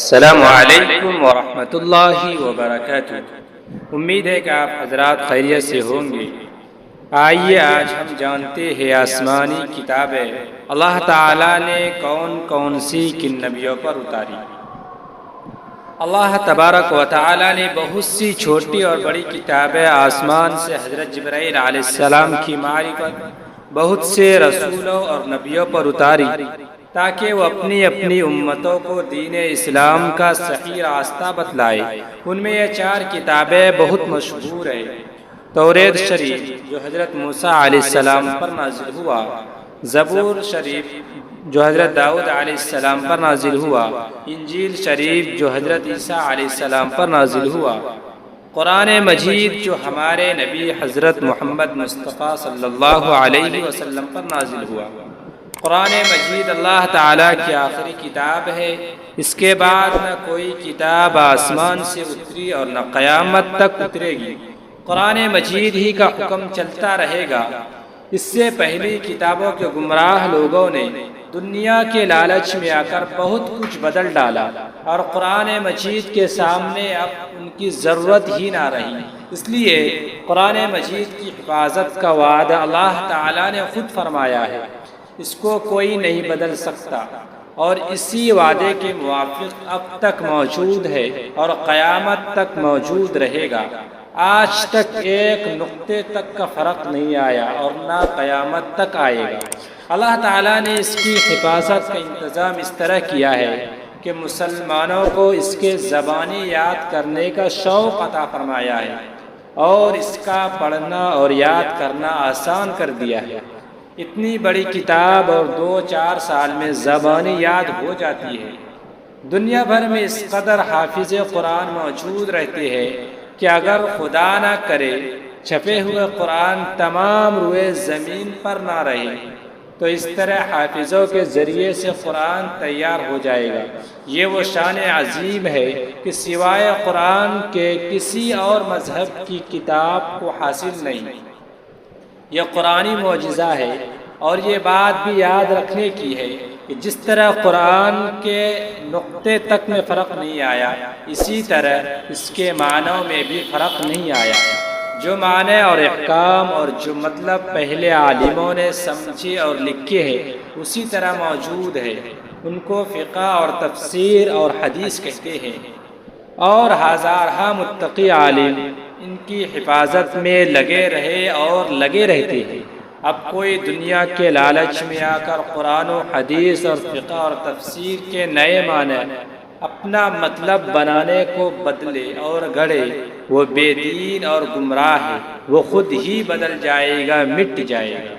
السلام علیکم ورحمۃ اللہ وبرکاتہ۔ امید ہے کہ آپ حضرات خیریت سے ہوں گے۔ آئیے آج ہم جانتے ہیں آسمانی کتابیں اللہ تعالیٰ نے کون کون سی کن نبیوں پر اتاری۔ اللہ تبارک و تعالیٰ نے بہت سی چھوٹی اور بڑی کتابیں آسمان سے حضرت جبرائیل علیہ السلام کی معرفت بہت سے رسولوں اور نبیوں پر اتاری تاکہ وہ اپنی اپنی امتوں کو دین اسلام کا صحیح راستہ بتلائے۔ ان میں یہ چار کتابیں بہت مشہور ہیں۔ توریت شریف جو حضرت موسیٰ علیہ السلام پر نازل ہوا، زبور شریف جو حضرت داؤد علیہ السلام پر نازل ہوا، انجیل شریف جو حضرت عیسیٰ علیہ السلام پر نازل ہوا، قرآن مجید جو ہمارے نبی حضرت محمد مصطفیٰ صلی اللہ علیہ وسلم پر نازل ہوا۔ قرآن مجید اللہ تعالیٰ کی آخری کتاب ہے۔ اس کے بعد نہ کوئی کتاب آسمان سے اتری اور نہ قیامت تک اترے گی۔ قرآن مجید ہی کا حکم چلتا رہے گا۔ اس سے پہلی کتابوں کے گمراہ لوگوں نے دنیا کے لالچ میں آ کر بہت کچھ بدل ڈالا اور قرآن مجید کے سامنے اب ان کی ضرورت ہی نہ رہی۔ اس لیے قرآن مجید کی حفاظت کا وعدہ اللہ تعالیٰ نے خود فرمایا ہے، اس کو کوئی نہیں بدل سکتا، اور اسی وعدے کے موافق اب تک موجود ہے اور قیامت تک موجود رہے گا۔ آج تک ایک نقطے تک کا فرق نہیں آیا اور نہ قیامت تک آئے گا۔ اللہ تعالیٰ نے اس کی حفاظت کا انتظام اس طرح کیا ہے کہ مسلمانوں کو اس کے زبانی یاد کرنے کا شوق عطا فرمایا ہے اور اس کا پڑھنا اور یاد کرنا آسان کر دیا ہے۔ اتنی بڑی کتاب اور 2-4 سال میں زبانی یاد ہو جاتی ہے۔ دنیا بھر میں اس قدر حافظ قرآن موجود رہتے ہیں کہ اگر خدا نہ کرے چھپے ہوئے قرآن تمام روئے زمین پر نہ رہے تو اس طرح حافظوں کے ذریعے سے قرآن تیار ہو جائے گا۔ یہ وہ شان عظیم ہے کہ سوائے قرآن کے کسی اور مذہب کی کتاب کو حاصل نہیں۔ یہ قرآنی معجزہ ہے، اور یہ بات بھی یاد رکھنے کی ہے کہ جس طرح قرآن کے نقطے تک میں فرق نہیں آیا، اسی طرح اس کے معنوں میں بھی فرق نہیں آیا۔ جو معنی اور احکام اور جو مطلب پہلے عالموں نے سمجھے اور لکھے ہیں اسی طرح موجود ہے۔ ان کو فقہ اور تفسیر اور حدیث کہتے ہیں، اور ہزارہ متقی عالم ان کی حفاظت میں لگے رہے اور لگے رہتے ہیں۔ اب کوئی دنیا کے لالچ میں آ کر قرآن و حدیث اور فقہ اور تفسیر کے نئے معنی اپنا مطلب بنانے کو بدلے اور گڑھے، وہ بے دین اور گمراہ ہے، وہ خود ہی بدل جائے گا، مٹ جائے گا۔